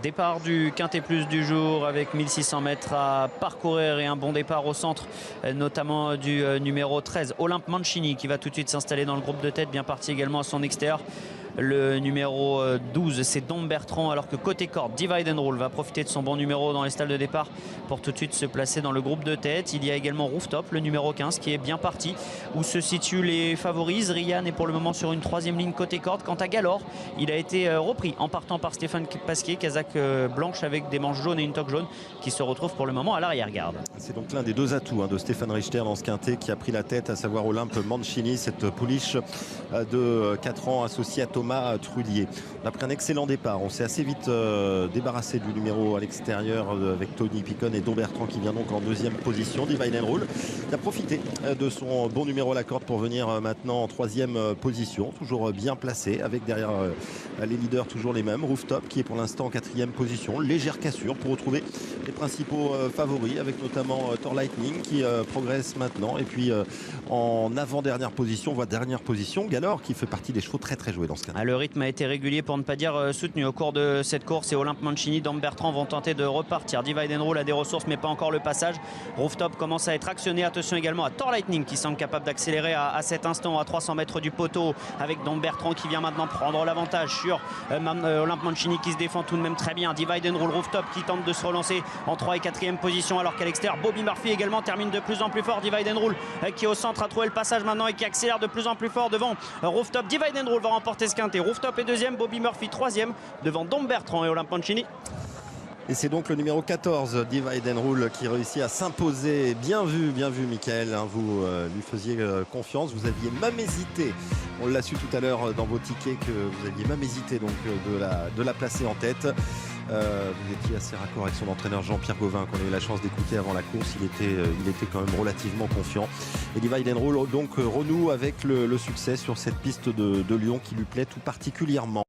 Départ du Quintet Plus du jour avec 1600 mètres à parcourir et un bon départ au centre, notamment du numéro 13, Olympe Mancini, qui va tout de suite s'installer dans le groupe de tête, bien parti également à son extérieur. Le numéro 12, c'est Dom Bertrand, alors que côté corde, Divide and Rule va profiter de son bon numéro dans les stalles de départ pour tout de suite se placer dans le groupe de tête. Il y a également Rooftop, le numéro 15, qui est bien parti, où se situent les favoris. Rian est pour le moment sur une troisième ligne côté corde. Quant à Galore, il a été repris en partant par Stéphane Pasquier, casaque blanche avec des manches jaunes et une toque jaune, qui se retrouve pour le moment à l'arrière-garde. C'est donc l'un des deux atouts de Stéphane Richter dans ce quintet qui a pris la tête, à savoir Olympe Mancini, cette pouliche de 4 ans associée à Thomas Trullier. On a pris un excellent départ. On s'est assez vite débarrassé du numéro à l'extérieur avec Tony Picon et Dom Bertrand qui vient donc en deuxième position. Divine and Rule qui a profité de son bon numéro à la corde pour venir maintenant en troisième position, toujours bien placé avec derrière les leaders toujours les mêmes. Rooftop qui est pour l'instant en quatrième position. Légère cassure pour retrouver les principaux favoris avec notamment Thor Lightning qui progresse maintenant. Et puis en avant-dernière position, voire dernière position, Galore qui fait partie des chevaux très joués dans ce cas. Le rythme a été régulier pour ne pas dire soutenu au cours de cette course et Olympe Mancini, Dom Bertrand vont tenter de repartir. Divide and Rule a des ressources mais pas encore le passage. Rooftop commence à être actionné. Attention également à Thor Lightning qui semble capable d'accélérer à cet instant à 300 mètres du poteau avec Dom Bertrand qui vient maintenant prendre l'avantage sur Olympe Mancini qui se défend tout de même très bien. Divide and Rule, Rooftop qui tente de se relancer en 3 et 4e position alors qu'à l'extérieur Bobby Murphy également termine de plus en plus fort. Divide and Rule qui est au centre a trouvé le passage maintenant et qui accélère de plus en plus fort devant Rooftop. Divide and Rule va remporter ce quintet. Rooftop est deuxième, Bobby Murphy troisième devant Dom Bertrand et Olympe Mancini. Et c'est donc le numéro 14, Divide and Rule, qui réussit à s'imposer. Bien vu, Mickaël. Vous lui faisiez confiance. Vous aviez même hésité. On l'a su tout à l'heure dans vos tickets que vous aviez même hésité donc, de la placer en tête. Vous étiez assez raccord avec son entraîneur Jean-Pierre Gauvin qu'on a eu la chance d'écouter avant la course. Il était quand même relativement confiant. Et Divide and Rule donc renoue avec le succès sur cette piste de Lyon qui lui plaît tout particulièrement.